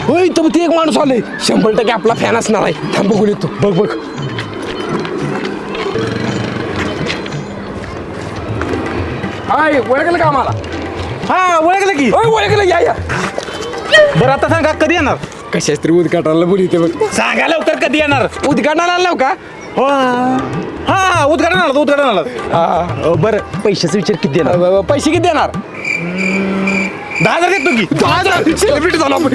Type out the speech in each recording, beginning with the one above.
होय तर ते एक माणूस आले 100% आपला फॅन असणार आहे. थांब बघून येतो. बघ बघ हाय ओळखलं का आम्हाला? हा ओळखलं की. होय ओळखलं. या बरं आता सांगा कधी येणार? कशाच तरी उद्घाटनाला बोलते बघ. सांगा लवकर कधी येणार? उद्घाटनाला आलो का? हो हा उद्घाटन आलं. बरं पैशाचा विचार किती देणार? पैसे किती देणार? 10,000 देतो की. 10,000 सेलिब्रिटी झालो आपण.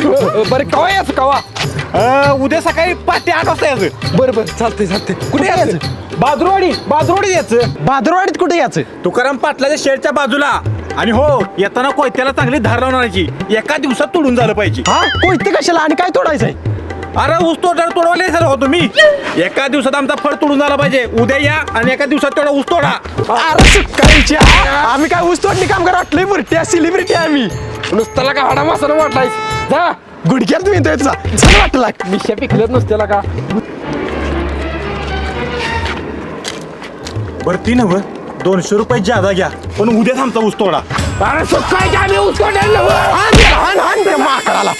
बरं कवा यायचं कवा? उद्या सकाळी 5 ते 8 वाजता यायचं. बरं बरं चालतंय चालतंय. कुठे यायचं? बाजूवाडी यायचं. भादरवाडीत कुठे यायचं? तुकाराम पाटलाच्या शेडच्या बाजूला. आणि हो येताना कोयत्याला चांगली धार लावण्याची. एका दिवसात तोडून झालं पाहिजे. हा कोयते कशाला आणि काय तोडायचंय? अरे ऊस तोडवायला सर हो तुम्ही. एका दिवसात आमचा फळ तोडून झाला पाहिजे. उद्या या आणि एका दिवसात तेवढा ऊस तोडा. अरे सुकाळीच्या आम्ही काय ऊस तोडणी काम करा वाटलंय बुरट्या सेलिब्रिटी आम्ही. नुसत्याला का हाडा मासाला वाटलाय जा गुडघ्यात मी तुझा छान वाटला. मिशा पिकलत नुसत्याला का? बरं ती नव्ह 200 रुपये जादा घ्या पण उद्याच आमचा ऊस तोडा. अरे सकाळी आम्ही उसकोट्याला माकडाला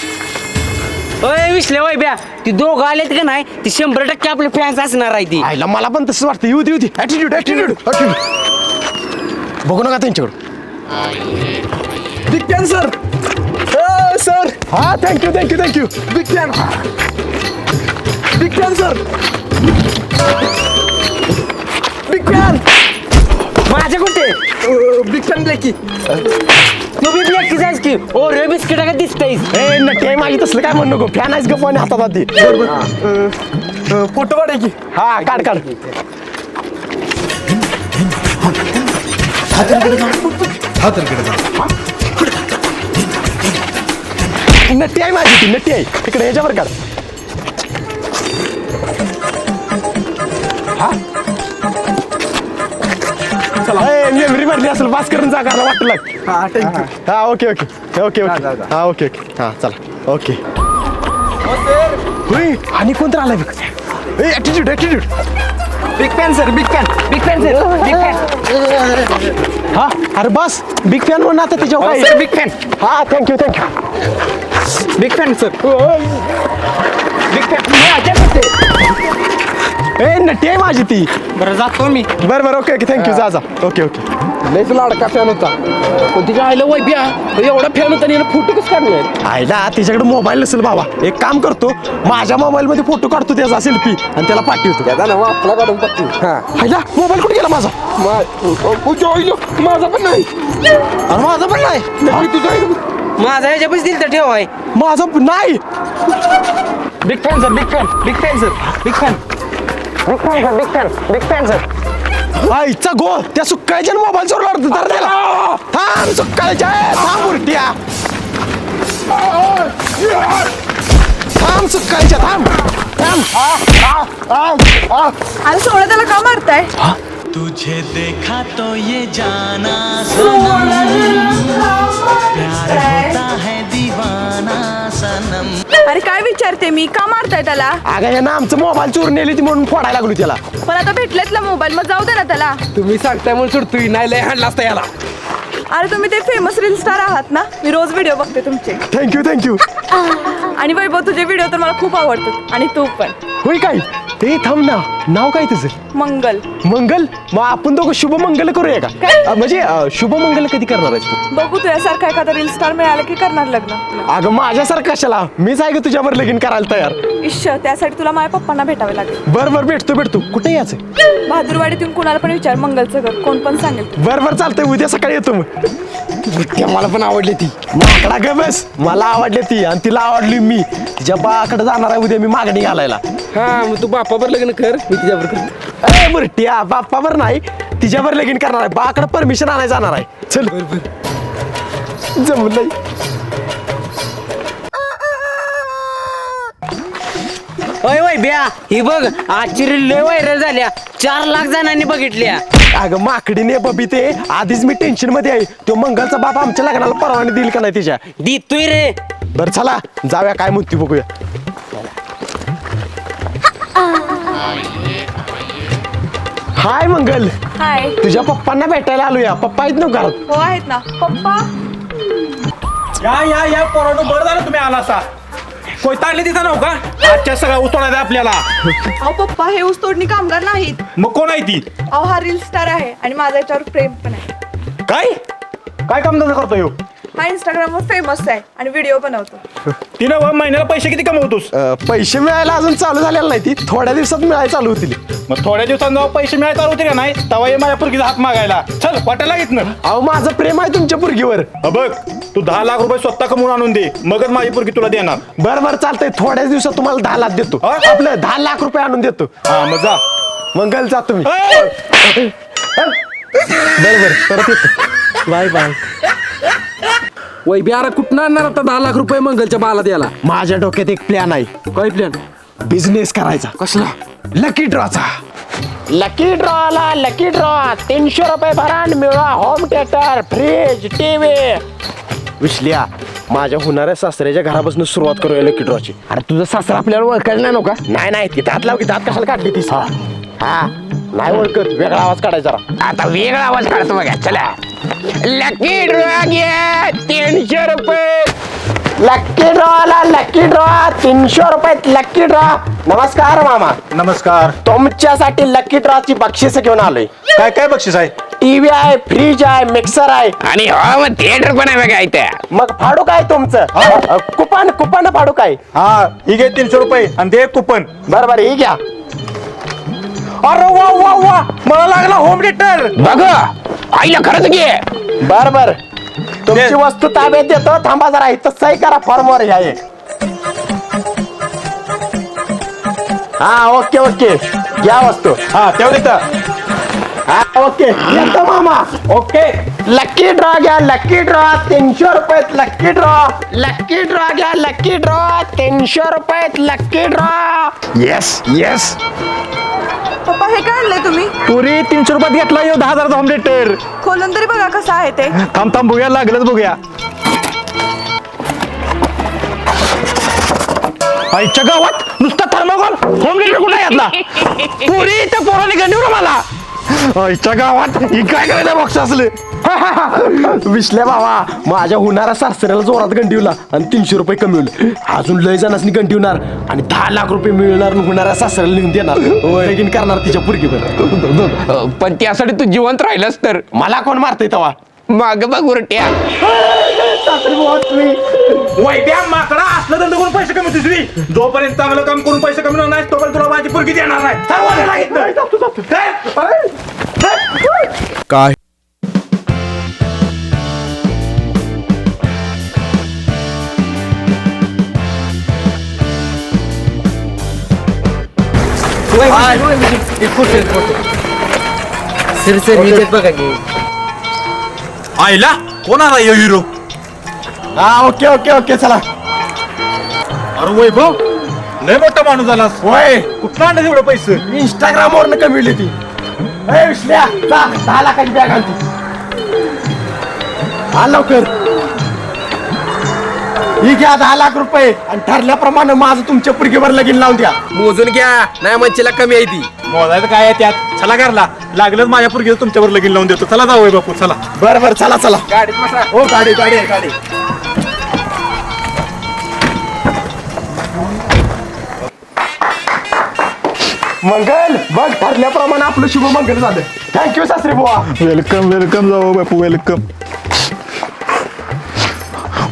अय विसले वय ब्या ती दोघं आलेत का नाही ती 100% आपले फॅन्स असणार आहे ती. आईला मला पण तसं वाटतं. येऊ दे ॲटिट्यूड बघू नका त्यांच्याकडं. Big fan sir. सर हा thank you big fan sir. Big fan माझे कुठे बिग फॅन ब्लॅकी. तू बी ब्लॅकी जायस की ओ रे बिस्किट का दिसतेस. ए नटे माझी तसलं काय म्हणू नको. फॅन आहेस का फोन हातात आधी. फोटो काढाय की. हा काढ नट्टी आहे माझी ती नट्टी आहे तिकडे ह्याच्यावर काढ. मेमरी मारली असेल पास करून जा करायला वाटलं. हा ओके हा चला ओके. होय आणि कोणतं आलाय बघ. Attitude big fan sir. हा अरे बस बिग फॅन म्हणून आता तिच्या सर बिग फॅन. हा thank you big fan sir. Big fan. ए नट्टी आहे माझी ती. बरं जातो मी. बरं ओके थँक्यू जा ओके लयच लाडका फॅन होता पण तिच्या आईला वैब्या एवढा फॅन होता आणि फोटो कसं काढले? आईला तिच्याकडे मोबाईल नसेल बाबा. एक काम करतो माझ्या मोबाईल मध्ये फोटो काढतो त्याचा सेल्फी आणि त्याला पाठवतो. त्याचा ना आपला काढून टाकतो. हा आईला मोबाईल कुठे गेला माझा? माझा पण नाही. अरे माझा पण नाही. माझा ह्याच्या पैसे दिल तर ठेव आहे. माझा नाही. Big fan sir. आईचा गो त्या सुक्काळ्याच्या मोबाईल चोरला होता तर त्याला. थांब सुक्काळ्याच्या थांब उरट्या. थांब सुक्काळ्याच्या थांब. अरे सोळा त्याला का मारताय? तुझे देखा तो ये जाना सनम, प्यार होता है दीवाना सनम. अरे काय विचारते मी, का मारताय त्याला? अगं यानं आमचं मोबाईल चोरून नेली ती म्हणून फोडायला लागलो त्याला. पण आता भेटलेतला मोबाईल, मग जाऊ दे ना त्याला. तुम्ही सांगताय म्हणून सुटतोय नाही लय हाणला असता याला. अरे तुम्ही ते फेमस रील स्टार आहात ना, मी रोज व्हिडिओ बघते तुमचे. थँक्यू. आणि वैभव तुझे व्हिडिओ तर मला खूप आवडतात आणि तू पण. होय काय ते थांब ना, नाव काय तुझं? मंगल. मंगल. मग आपण दोघं शुभमंगल करूया का? काय? म्हणजे शुभमंगल कधी करणार आहेस तू? बघू तुझ्यासारखा एखादा रील स्टार मिळाला की करणार लग्न. अगं माझ्यासारखं कशाला, मीच आहे का तुझ्यावर लगीन करायला तयार. इश्श, त्यासाठी तुला माझ्या पप्पांना भेटावे लागेल. बरं भेटतो कुठे यायचं? बहादूरवाडीतून कुणाला पण विचार, मंगलचं घर कोण पण सांगेल. बरं चालतंय, उद्या सकाळी येतो मग. मला पण आवडली ती. माकडा ग बस, मला आवडली ती आणि तिला आवडली मी. तिच्या बाकडे जाणार आहे उद्या मी मागणी घालायला. हा मग तू बापावर लग्न कर, मी तिच्यावर करतो. ए बुरट्या, बाप्पावर नाही तिच्यावर लगीन करणार आहे. बाकडे परमिशन आणायला जाणार आहे. चल जमलंय. ओय वय ब्या, ही बघ आजची रील लय व्हायरल झाल्या, 4 लाख जणांनी बघितल्या. अगं माकडीने बबी ते आधीच मी टेन्शन मध्ये आहे. तो मंगलचा बाप आमच्या लग्नाला परवानगी देईल का नाही तिच्या? देतोय रे. बरं चला जाऊया, काय म्हणते बघूया. हाय मंगल, हाय. तुझ्या पप्पांना भेटायला आलोया. पप्पा आहेत ना घरात? हो आहेत ना. पप्पा या पोरानो बरं झालं तुम्ही आला असा कोई ताडले तिथं नव्ह का आजच्या सगळा उतोडायचा आपल्याला अहो पप्पा हे ऊसतोडणी कामगार नाहीत. मग कोण आहे ती अहो हा रील स्टार आहे आणि माझा याच्यावर प्रेम पण आहे. काय काम धंदा करतो ह्यो? हा इंस्टाग्रामवर फेमस आहे आणि व्हिडिओ बनवतो. तिनं महिन्याला पैसे किती कमवतोस पैसे मिळायला अजून चालू झालेला नाही ती थोड्या दिवसात मिळायला चालू होतील. मग थोड्या दिवसांनी जेव्हा पैसे मिळायला चालू होते का नाही तेव्हा ये माझ्या पुरगीचा हात मागायला चल वाटायला घेत ना अहो माझं प्रेम आहे तुमच्या पुरगीवर. बघ तू 10 लाख रुपये स्वतः कमवून आणून दे मगच माझी पुरगी तुला देणार बरं चालतंय थोड्याच दिवसात तुम्हाला 10 लाख देतो. हा? आपलं 10 लाख रुपये आणून देतो. हा मग जा मंगल जा तुम्ही. ए! बरं परत येतो. Bye bye. वैभ्या अरे कुठं आणणार आता 10 लाख रुपये मंगलच्या बाला द्यायला? माझ्या डोक्यात एक प्लॅन आहे. काय प्लॅन? बिझनेस करायचा. कसला? लकी ड्रॉचा. लकी ड्रॉला लकी ड्रॉ 300 रुपये भरा आणि मिळवा होम थिएटर फ्रीज टीव्ही. विसल्या माझ्या होणाऱ्या सासऱ्याच्या घरापासून सुरुवात करूया लकी ड्रॉची. अरे तुझं सासरा आपल्याला ओळखायला नाही नव्हता? नाही ती दात लाव की दात कशाला काढली तीस. हा नाही ओळखत वेगळा आवाज काढायचा जरा. आता वेगळा आवाज काढतो बघा. चला लकी ड्रॉ घ्या 300 रुपये. लकी ड्रॉला लकी ड्रॉ 300 रुपये लकी ड्रॉ. नमस्कार मामा. नमस्कार तुमच्यासाठी लकी ड्रॉची बक्षीस घेऊन आलोय. काय काय बक्षीस आहे टीव्ही आहे फ्रीज आहे मिक्सर आहे आणि हो थिएटर पण आहे बघा इथं. मग फाडू काय तुमचं कुपन फाडू काय. हा ही घे 300 रुपये आणि ते कुपन बरं ही घ्या. अरे वा मला लागला होम थिएटर बघ आईला खरंच घे. बर तुमची वस्तू ताब्यात देतो. थांबा जरा इथं सही करा फॉर्मवर घ्या एक. हा ओके घ्या वस्तू. हा तेवढे हा ओके येतो मामा. ओके लकी ड्रॉ घ्या लकी ड्रॉ 300 रुपयात लकी ड्रॉ घ्या लकी ड्रॉ 300 रुपयात लकी ड्रॉ. येस पप्पा हे काय आणलंय तुम्ही? पुरी 300 रुपयात घेतला येऊ 10,000चा होम थिएटर खोलून तरी बघा कसं आहे ते. थांब बघूया लागलंच बघूया आईच्या गावात नुसता थर्माकोल होम थिएटर कुठे घेतला पुरी त्या पोराने गंडीवर मला आईच्या गावात ही काय करायचं बॉक्स असले विसल्या बाबा माझ्या होणाऱ्या सासऱ्याला जोरात गंडीवला आणि 300 रुपये कमवले. अजून लय जणांनी गंडीवणार आणि 10 लाख रुपये मिळणार होणाऱ्या सासऱ्याला लिहून देणार. लगीन करणार तिच्या पुरगीवर. पण त्यासाठी तू जिवंत राहिलास तर मला कोण मारतय तवा. माग बघ उरट्या. वैद्या माकडा असलं धंदा करून पैसे कमी तुझी जोपर्यंत चांगलं काम करून पैसे कमी नाही तोपर्यंत तुला माझी पुरगी देणार नाही सर्वांना सांगितलं. काय बघा की आईला कोण आला यो हिरो हा ओके चला. अरे वैभव लय मोठा माणूस झाला होय कुठला आणलं एवढं पैसे इंस्टाग्राम वरनं कमविली ती. ए विसल्या जा 10 लाखाची बॅग आणती. हा लवकर ही घ्या 10 लाख रुपये आणि ठरल्याप्रमाणे माझं तुमच्या पुरगीवर लगीन लावून द्या. मोजून घ्या नाही मंचीला कमी आहे ती. मोजायचं काय आहे त्यात चला घरला लागलंच माझ्या पुरगीचं तुमच्यावर लगीन लावून देतो चला जाऊ बापू चला बरं चला गाडीत बसा. हो गाडी मंगल बघ ठरल्याप्रमाणे आपलं शुभ मंगल झालं. थँक्यू सासरी बुवा. वेलकम जाऊ बापू वेलकम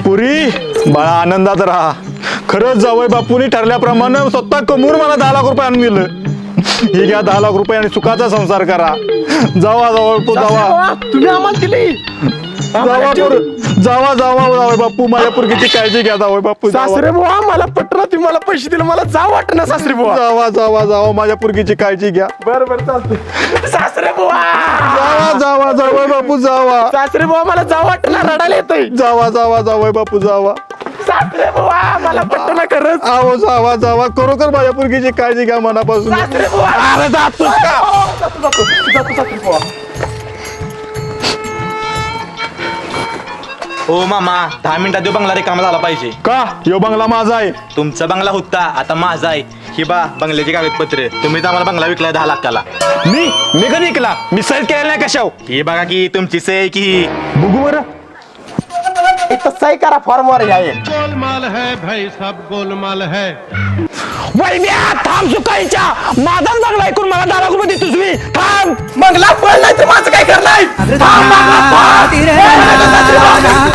पुरी बाळा आनंदात राहा खरंच जावय बापूनी ठरल्याप्रमाणे स्वतः कमवून मला 10 लाख रुपये आणून दिलं ही घ्या 10 लाख रुपये आणि सुखाचा संसार करा जावा जावा तुम्ही आम्हाला दिली. जावा बापू माझ्या पुरगीची काळजी घ्या जावय बापू सासरे बुवा मला पटलं तुम्ही मला पैसे दिले मला जा वाटत ना सासरे बुवा. जावा माझ्या पुरगीची काळजी घ्या बरं चालतंय. सासरे बुवा जावा बापू जावा सासरे बुवा मला जा वाटत ना रडायला येतोय. जावा बापू जावा सासरे बुवा मला पटलं ना खरंच. आहो जावा खरोखर माझ्या पुरगीची काळजी घ्या मनापासून सासरे बुवा अरे जातोस का जातो सासरे बुवा. हो मामा 10 मिनिटात तो बंगला रिकामा झाला पाहिजे. का यो बंगला माझा आहे तुमचा बंगला होता आता माझा आहे. ही बा बंगल्याची कागदपत्र तुम्ही तर आम्हाला बंगला विकलाय 10 लाखाला. मी कधी ऐकला मी सैल केलेला नाही कशाव ही बघा की तुमची सही की बघू बरं तसंही करा फॉर्मवर या एक. गोलमाल है भाई सब गोलमाल है. वैब्या थांब सुकाईच्या माझाच बंगला ऐकून मला 10 लाख रुपये देतोस मी थांब बंगला पडलाय तर माझं काय करणार? थांब, थांब, थांब.